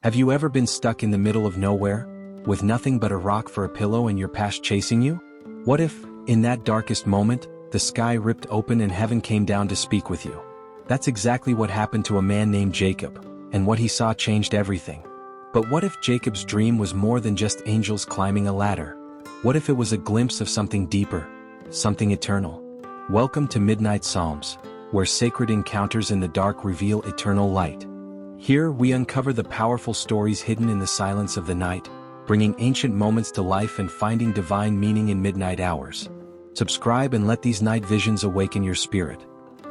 Have you ever been stuck in the middle of nowhere, with nothing but a rock for a pillow and your past chasing you? What if, in that darkest moment, the sky ripped open and heaven came down to speak with you? That's exactly what happened to a man named Jacob, and what he saw changed everything. But what if Jacob's dream was more than just angels climbing a ladder? What if it was a glimpse of something deeper, something eternal? Welcome to Midnight Psalms, where sacred encounters in the dark reveal eternal light. Here we uncover the powerful stories hidden in the silence of the night, bringing ancient moments to life and finding divine meaning in midnight hours. Subscribe and let these night visions awaken your spirit.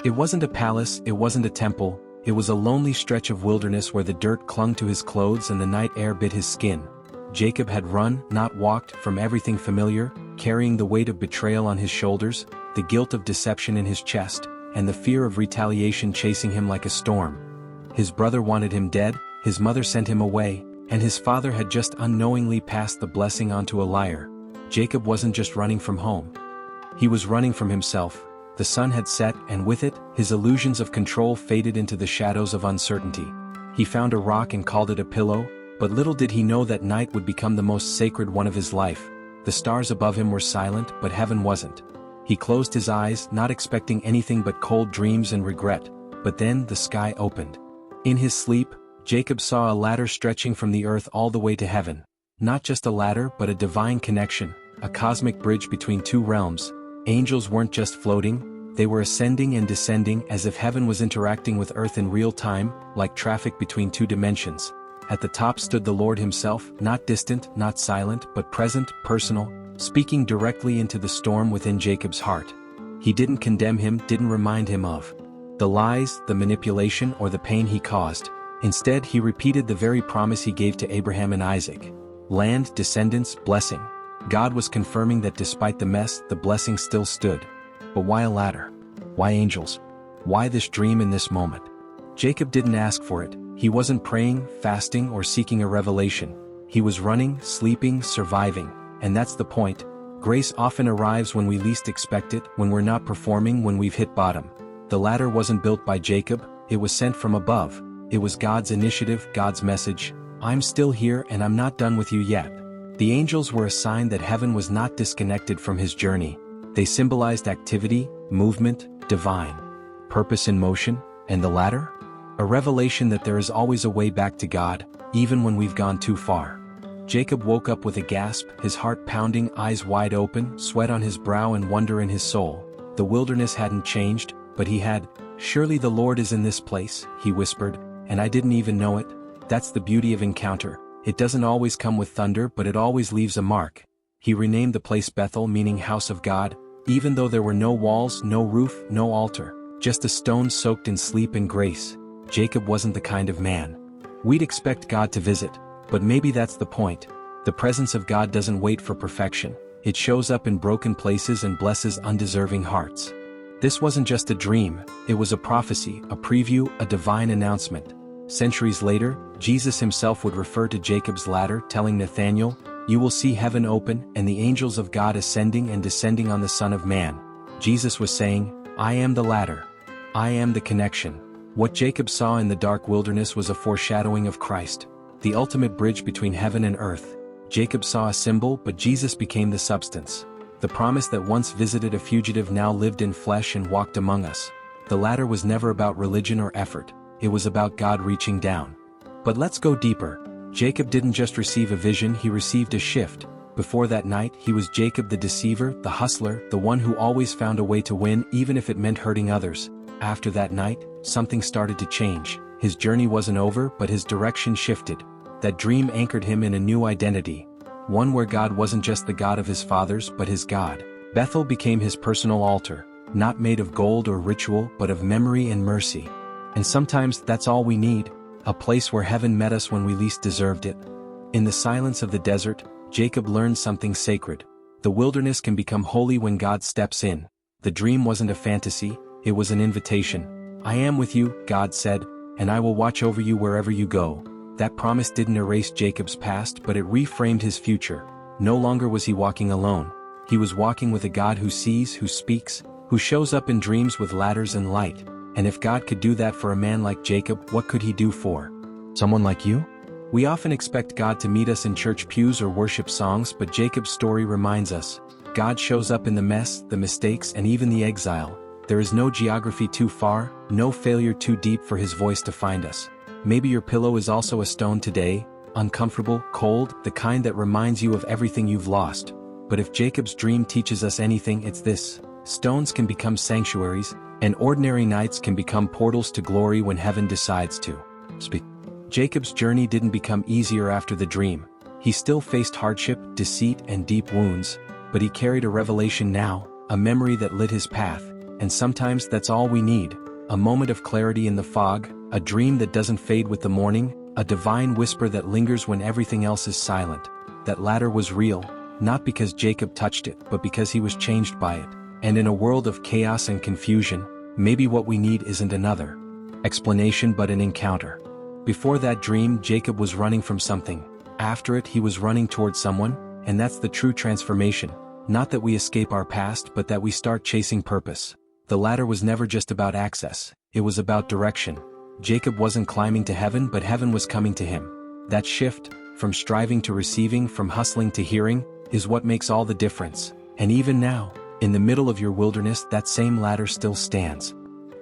It wasn't a palace, it wasn't a temple, it was a lonely stretch of wilderness where the dirt clung to his clothes and the night air bit his skin. Jacob had run, not walked, from everything familiar, carrying the weight of betrayal on his shoulders, the guilt of deception in his chest, and the fear of retaliation chasing him like a storm. His brother wanted him dead, his mother sent him away, and his father had just unknowingly passed the blessing onto a liar. Jacob wasn't just running from home. He was running from himself. The sun had set, and with it, his illusions of control faded into the shadows of uncertainty. He found a rock and called it a pillow, but little did he know that night would become the most sacred one of his life. The stars above him were silent, but heaven wasn't. He closed his eyes, not expecting anything but cold dreams and regret, but then the sky opened. In his sleep, Jacob saw a ladder stretching from the earth all the way to heaven. Not just a ladder but a divine connection, a cosmic bridge between two realms. Angels weren't just floating, they were ascending and descending as if heaven was interacting with earth in real time, like traffic between two dimensions. At the top stood the Lord himself, not distant, not silent, but present, personal, speaking directly into the storm within Jacob's heart. He didn't condemn him, didn't remind him of the lies, the manipulation, or the pain he caused. Instead, he repeated the very promise he gave to Abraham and Isaac. Land, descendants, blessing. God was confirming that despite the mess, the blessing still stood. But why a ladder? Why angels? Why this dream in this moment? Jacob didn't ask for it. He wasn't praying, fasting, or seeking a revelation. He was running, sleeping, surviving. And that's the point. Grace often arrives when we least expect it, when we're not performing, when we've hit bottom. The ladder wasn't built by Jacob, it was sent from above. It was God's initiative, God's message. I'm still here and I'm not done with you yet. The angels were a sign that heaven was not disconnected from his journey. They symbolized activity, movement, divine purpose in motion, and the ladder? A revelation that there is always a way back to God, even when we've gone too far. Jacob woke up with a gasp, his heart pounding, eyes wide open, sweat on his brow and wonder in his soul. The wilderness hadn't changed, but he had. Surely the Lord is in this place, he whispered, and I didn't even know it. That's the beauty of encounter. It doesn't always come with thunder, but it always leaves a mark. He renamed the place Bethel, meaning house of God, even though there were no walls, no roof, no altar, just a stone soaked in sleep and grace. Jacob wasn't the kind of man we'd expect God to visit, but maybe that's the point. The presence of God doesn't wait for perfection. It shows up in broken places and blesses undeserving hearts. This wasn't just a dream, it was a prophecy, a preview, a divine announcement. Centuries later, Jesus himself would refer to Jacob's ladder, telling Nathanael, "You will see heaven open and the angels of God ascending and descending on the Son of Man." Jesus was saying, I am the ladder. I am the connection. What Jacob saw in the dark wilderness was a foreshadowing of Christ, the ultimate bridge between heaven and earth. Jacob saw a symbol, but Jesus became the substance. The promise that once visited a fugitive now lived in flesh and walked among us. The ladder was never about religion or effort, it was about God reaching down. But let's go deeper. Jacob didn't just receive a vision, he received a shift. Before that night, he was Jacob the deceiver, the hustler, the one who always found a way to win even if it meant hurting others. After that night, something started to change. His journey wasn't over, but his direction shifted. That dream anchored him in a new identity. One where God wasn't just the God of his fathers but his God. Bethel became his personal altar, not made of gold or ritual but of memory and mercy. And sometimes that's all we need, a place where heaven met us when we least deserved it. In the silence of the desert, Jacob learned something sacred. The wilderness can become holy when God steps in. The dream wasn't a fantasy, it was an invitation. I am with you, God said, and I will watch over you wherever you go. That promise didn't erase Jacob's past, but it reframed his future. No longer was he walking alone. He was walking with a God who sees, who speaks, who shows up in dreams with ladders and light. And if God could do that for a man like Jacob, what could he do for someone like you? We often expect God to meet us in church pews or worship songs, but Jacob's story reminds us, God shows up in the mess, the mistakes, and even the exile. There is no geography too far, no failure too deep for his voice to find us. Maybe your pillow is also a stone today, uncomfortable, cold, the kind that reminds you of everything you've lost. But if Jacob's dream teaches us anything, it's this: stones can become sanctuaries, and ordinary nights can become portals to glory when heaven decides to speak. Jacob's journey didn't become easier after the dream. He still faced hardship, deceit, and deep wounds, but he carried a revelation now, a memory that lit his path, and sometimes that's all we need: a moment of clarity in the fog, a dream that doesn't fade with the morning, a divine whisper that lingers when everything else is silent. That ladder was real, not because Jacob touched it, but because he was changed by it. And in a world of chaos and confusion, maybe what we need isn't another explanation but an encounter. Before that dream, Jacob was running from something. After it, he was running towards someone, and that's the true transformation. Not that we escape our past, but that we start chasing purpose. The ladder was never just about access, it was about direction. Jacob wasn't climbing to heaven, but heaven was coming to him. That shift, from striving to receiving, from hustling to hearing, is what makes all the difference. And even now, in the middle of your wilderness, that same ladder still stands.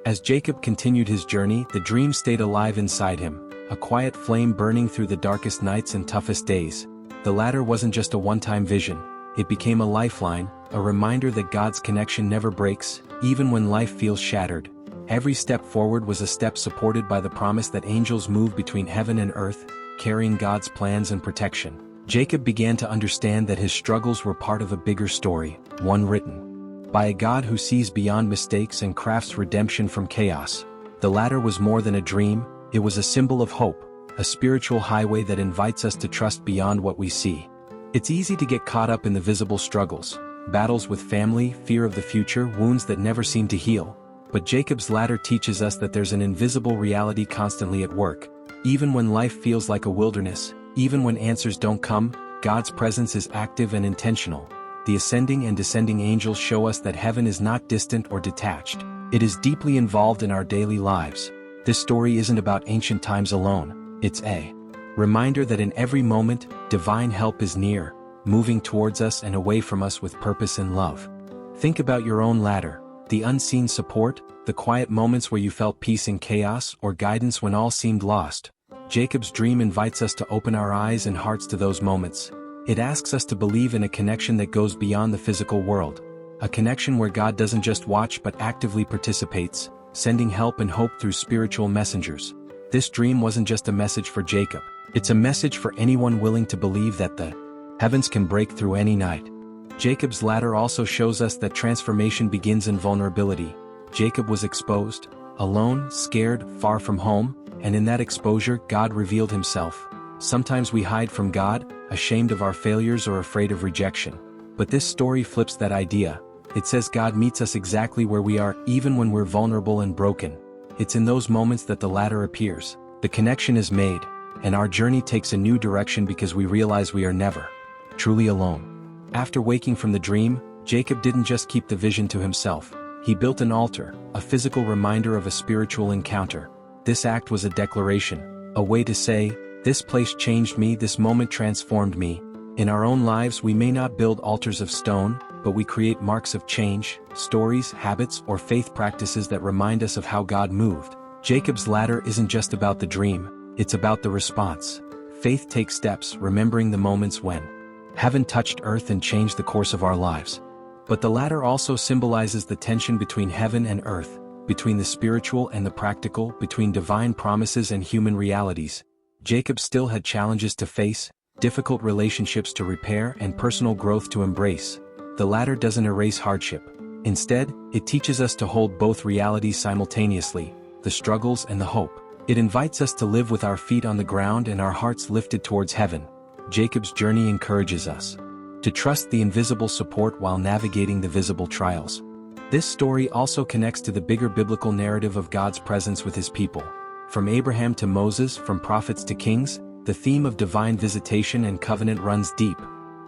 As Jacob continued his journey, the dream stayed alive inside him, a quiet flame burning through the darkest nights and toughest days. The ladder wasn't just a one-time vision, it became a lifeline, a reminder that God's connection never breaks, even when life feels shattered. Every step forward was a step supported by the promise that angels move between heaven and earth, carrying God's plans and protection. Jacob began to understand that his struggles were part of a bigger story, one written by a God who sees beyond mistakes and crafts redemption from chaos. The ladder was more than a dream, it was a symbol of hope, a spiritual highway that invites us to trust beyond what we see. It's easy to get caught up in the visible struggles, battles with family, fear of the future, wounds that never seem to heal. But Jacob's ladder teaches us that there's an invisible reality constantly at work. Even when life feels like a wilderness, even when answers don't come, God's presence is active and intentional. The ascending and descending angels show us that heaven is not distant or detached. It is deeply involved in our daily lives. This story isn't about ancient times alone, it's a reminder that in every moment, divine help is near, moving towards us and away from us with purpose and love. Think about your own ladder, the unseen support, the quiet moments where you felt peace in chaos or guidance when all seemed lost. Jacob's dream invites us to open our eyes and hearts to those moments. It asks us to believe in a connection that goes beyond the physical world. A connection where God doesn't just watch but actively participates, sending help and hope through spiritual messengers. This dream wasn't just a message for Jacob, it's a message for anyone willing to believe that the heavens can break through any night. Jacob's ladder also shows us that transformation begins in vulnerability. Jacob was exposed, alone, scared, far from home, and in that exposure, God revealed himself. Sometimes we hide from God, ashamed of our failures or afraid of rejection. But this story flips that idea. It says God meets us exactly where we are, even when we're vulnerable and broken. It's in those moments that the ladder appears. The connection is made, and our journey takes a new direction because we realize we are never truly alone. After waking from the dream, Jacob didn't just keep the vision to himself. He built an altar, a physical reminder of a spiritual encounter. This act was a declaration, a way to say, "This place changed me, this moment transformed me." In our own lives, we may not build altars of stone, but we create marks of change, stories, habits, or faith practices that remind us of how God moved. Jacob's ladder isn't just about the dream, it's about the response. Faith takes steps, remembering the moments when heaven touched earth and changed the course of our lives. But the ladder also symbolizes the tension between heaven and earth, between the spiritual and the practical, between divine promises and human realities. Jacob still had challenges to face, difficult relationships to repair, and personal growth to embrace. The ladder doesn't erase hardship. Instead, it teaches us to hold both realities simultaneously, the struggles and the hope. It invites us to live with our feet on the ground and our hearts lifted towards heaven. Jacob's journey encourages us to trust the invisible support while navigating the visible trials. This story also connects to the bigger biblical narrative of God's presence with his people. From Abraham to Moses, from prophets to kings, the theme of divine visitation and covenant runs deep.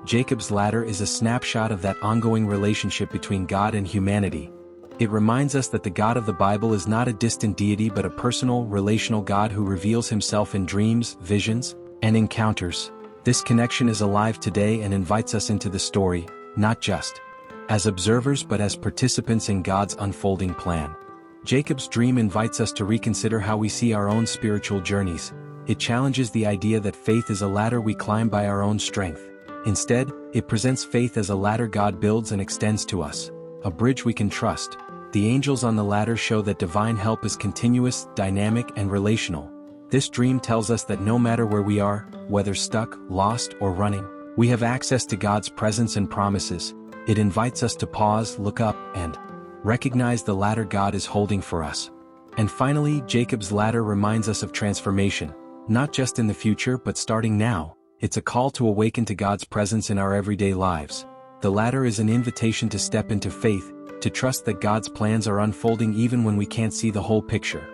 Jacob's ladder is a snapshot of that ongoing relationship between God and humanity. It reminds us that the God of the Bible is not a distant deity but a personal, relational God who reveals himself in dreams, visions, and encounters. This connection is alive today and invites us into the story, not just as observers but as participants in God's unfolding plan. Jacob's dream invites us to reconsider how we see our own spiritual journeys. It challenges the idea that faith is a ladder we climb by our own strength. Instead, it presents faith as a ladder God builds and extends to us, a bridge we can trust. The angels on the ladder show that divine help is continuous, dynamic, and relational. This dream tells us that no matter where we are, whether stuck, lost, or running, we have access to God's presence and promises. It invites us to pause, look up, and recognize the ladder God is holding for us. And finally, Jacob's ladder reminds us of transformation, not just in the future but starting now. It's a call to awaken to God's presence in our everyday lives. The ladder is an invitation to step into faith, to trust that God's plans are unfolding even when we can't see the whole picture.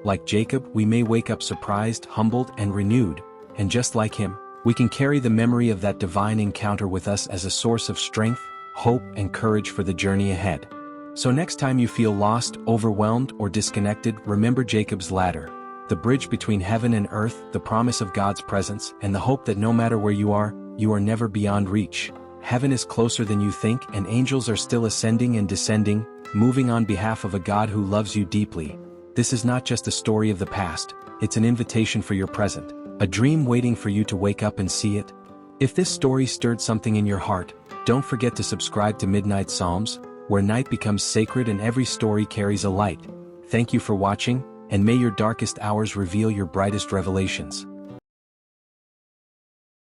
Like Jacob, we may wake up surprised, humbled, and renewed, and just like him, we can carry the memory of that divine encounter with us as a source of strength, hope, and courage for the journey ahead. So next time you feel lost, overwhelmed, or disconnected, remember Jacob's ladder, the bridge between heaven and earth, the promise of God's presence, and the hope that no matter where you are never beyond reach. Heaven is closer than you think, and angels are still ascending and descending, moving on behalf of a God who loves you deeply. This is not just a story of the past, it's an invitation for your present, a dream waiting for you to wake up and see it. If this story stirred something in your heart, don't forget to subscribe to Midnight Psalms, where night becomes sacred and every story carries a light. Thank you for watching, and may your darkest hours reveal your brightest revelations.